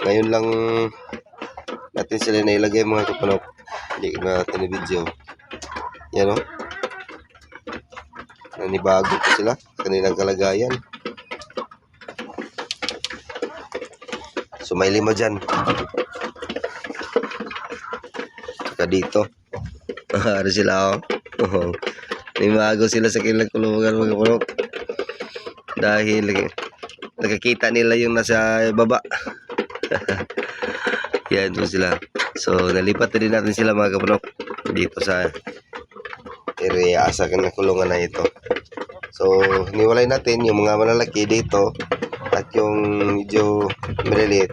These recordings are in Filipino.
Ngayon lang natin sila nailagay mga kapanok. Hindi na natin na video. Yan o. Nanibago po sila kanilang kalagayan. So may 5 dyan. Saka dito. Ano sila o. Nanibago sila sa kanilang kulungan mga kapanok. Dahil nakikita nila yung nasa baba. Yan po sila. So nalipat na din natin sila mga kapanok dito sa area sa kanilang kulungan na ito. So hiniwalay natin yung mga malalaki dito at yung medyo maliliit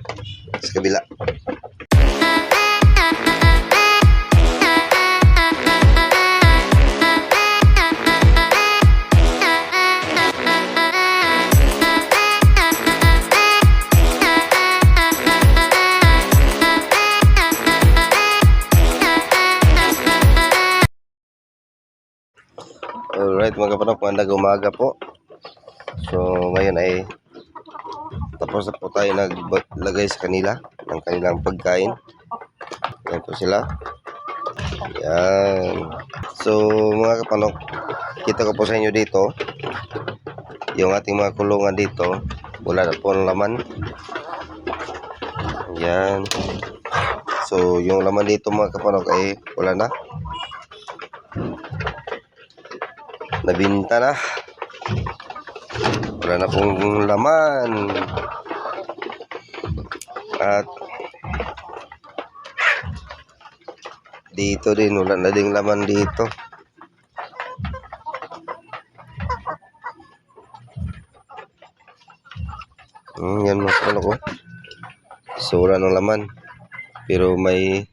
sa kabila. Alright mga kapanok, magandang umaga po. So ngayon ay tapos na po tayo naglagay sa kanila ng kanilang pagkain. Yan po sila. Yan. So mga kapanok, kita ko po sa inyo dito yung ating mga kulungan dito. Wala na po ang laman. Yan. So yung laman dito mga kapanok ay wala na. Nabinta na. Wala na pong laman. At dito din wala na ding laman dito. Yan mga kapanok ko. So wala ng laman. Pero may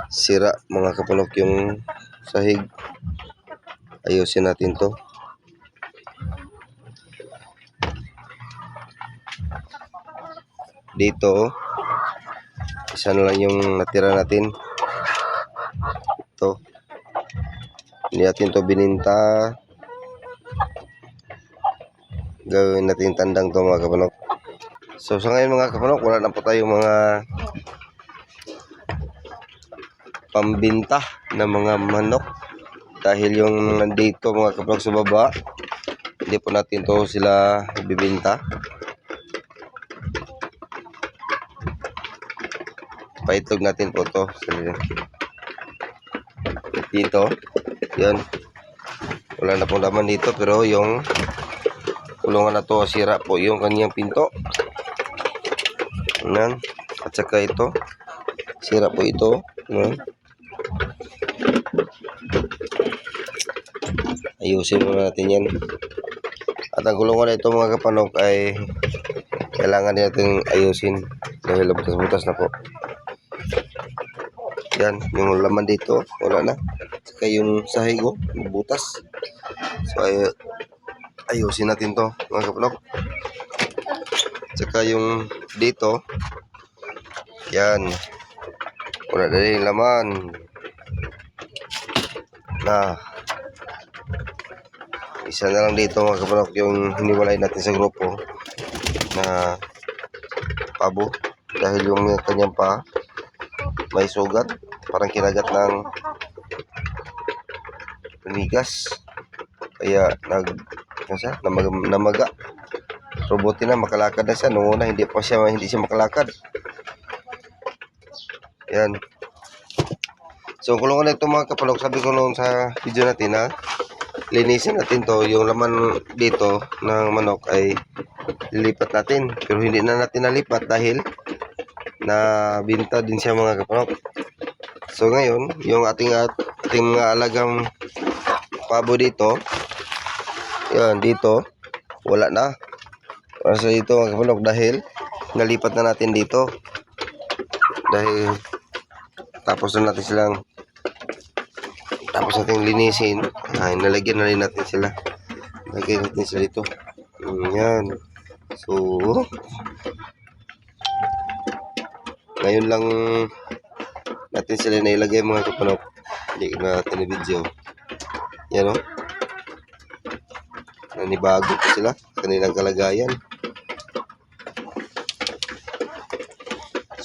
sira mga kapanok yung sahig. Ayusin natin to. Dito isa na lang yung natira natin. Ito hindi natin to bininta. Gawin natin tandang to mga kapanok. So sa ngayon mga kapanok, wala na po tayong mga pambinta na mga manok. Dahil yung nandito mga kapanok sa baba, hindi po natin to sila bibinta. Paitlog natin po to dito. Yan. Wala na pong laman dito, pero yung kulungan na to sira po yung kanyang pinto. Yan. At saka ito sira po ito. Yan. Ayusin muna natin yan. At ang kulungan na ito mga kapanok ay kailangan natin ayusin dahil butas-butas na po. Yan, yung laman dito wala na. Saka yung sahig butas. So ayusin natin to mga kapanok. Saka yung dito, yan, wala na rin laman. Isa na lang dito mga kapanok yung hiniwalay natin sa grupo na pabo. Dahil yung kanyang pa may sugat, parang kinagat ng panigas. Kaya namaga. Robotin na, makalakad na siya. Noong una hindi siya makalakad. Yan. So kulungan na ito mga kapanok, sabi ko noon sa video natin na linisin natin to. Yung laman dito ng manok ay lilipat natin, pero hindi na natin nalipat dahil nabinta din siya mga kapanok. So ngayon yung ating mga alagang pabo dito, yan dito wala na. Sa dito mga kapanok dahil nalipat na natin dito. Dahil tapos na natin silang linisin, ay nalagyan na rin natin sila. Lagyan natin sila dito. Yan. So ngayon lang natin sila nailagay mga kapanok. Hindi na natin na video. Yan o. Nanibago po sila kanilang kalagayan.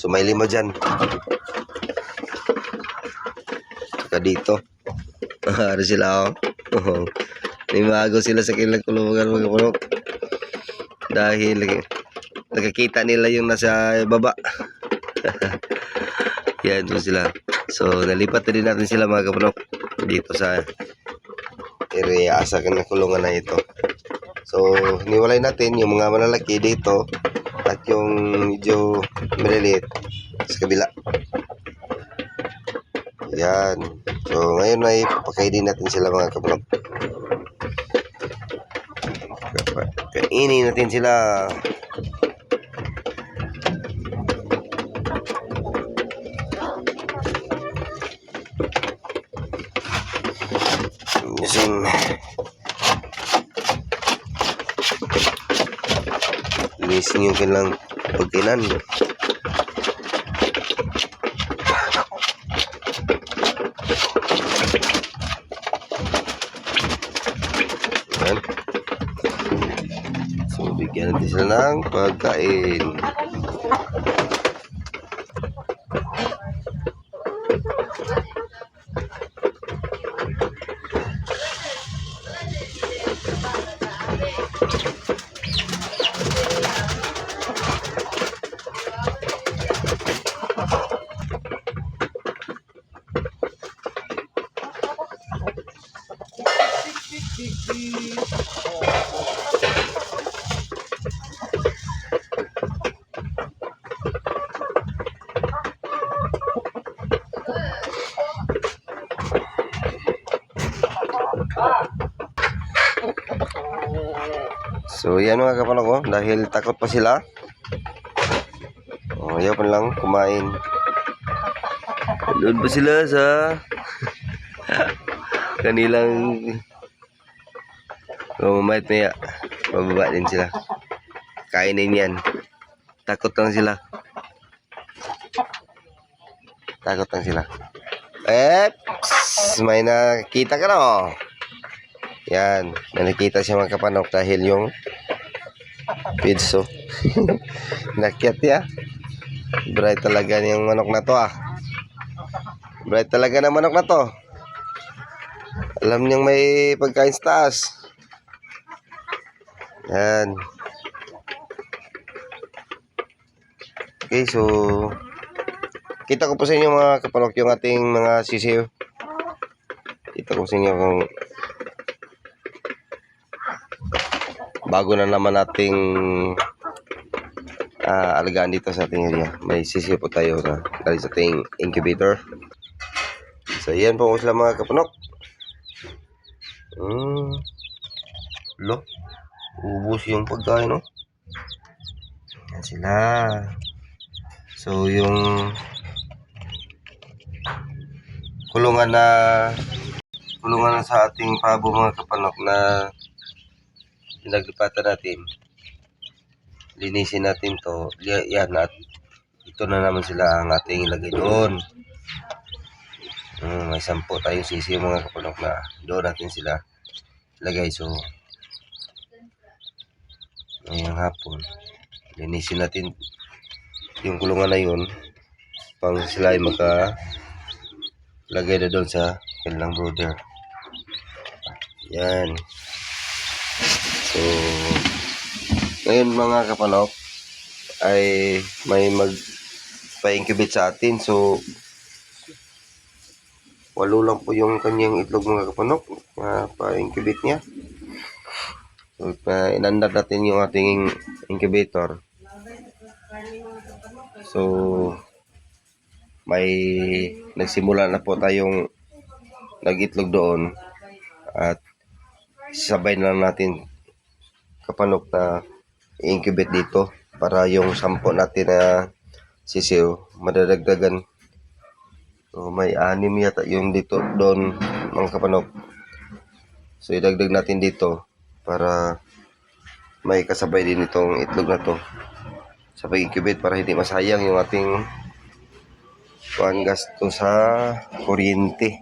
Sumaili mo dyan. Saka dito. Ano sila oh. Nimago sila sa kanilang kulungan mga kapanok. Dahil nakikita nila yung nasa baba. Yan po sila. So nalipat na din natin sila mga kapanok dito sa area sa kanilang kulungan na ito. So hiniwalay natin yung mga malalaki dito at yung medyo maliliit sa kabila. Yan. So ngayon ay papakainin natin sila mga kapanok. Kainin natin sila. Isang linisin yung kanilang pagkinan. Yan. So bigyan natin sila ng pagkain. So yan mga kapanok ko, dahil takot pa sila. Ayaw pa lang kumain. Doon pa sila sa kanilang mamamait maya. Mababa din sila. Kainin yan. Takot lang sila. Takot lang sila. May nakita ka na Yan. May nakita siya mga kapanok dahil yung pidso. Nakyat ya. Bright talaga yung manok na to Bright talaga na manok na to. Alam niyang may pagkain sa taas. Yan. Okay, so kita ko po sa inyo mga kapanok yung ating mga sisiw. Kita ko sa inyo kung bago na naman nating alagaan dito sa ating area. May sisiw po tayo na galing sa ating incubator. So yan po sila mga kapanok. Lo, ubos yung pagkain Yan sila. So yung kulungan na sa ating pabo mga kapanok na pinaglipatan natin, linisin natin to. Yan, at ito na naman sila ang ating ilagay doon. May 10 tayong sisiw mga kapanok na doon natin sila ilagay. So ngayong hapon linisin natin yung kulungan na yun pang sila ay lagay na doon sa kanilang brooder. Yan. So ngayon mga kapanok ay may magpa-incubate sa atin. So 8 lang po yung kanyang itlog mga kapanok na pa-incubate niya. So inandar natin yung ating incubator. So may nagsimula na po tayong nag-itlog doon at sabay na lang natin kapanok na i-incubate dito para yung 10 natin na sisiw madadagdagan. So may 6 yata yung dito doon mga kapanok. So idagdag natin dito para may kasabay din itong itlog na to sa pag-incubate para hindi masayang yung ating gasto sa kuryente.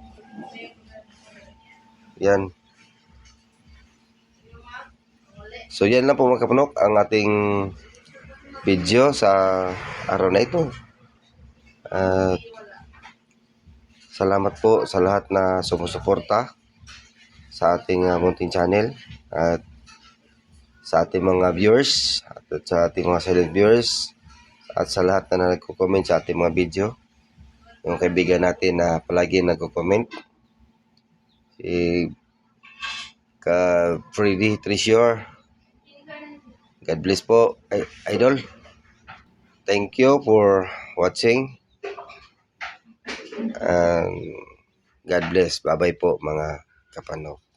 Yan. So yan lang po mga kapanok ang ating video sa araw na ito. At salamat po sa lahat na sumusuporta sa ating munting channel at sa ating mga viewers at sa ating mga silent viewers at sa lahat na nagko-comment sa ating mga video. Yung kaibigan natin na palagi nagko-comment, si Ka Freddy Treasure. God bless po, idol. Thank you for watching. And God bless. Bye-bye po mga kapanaw.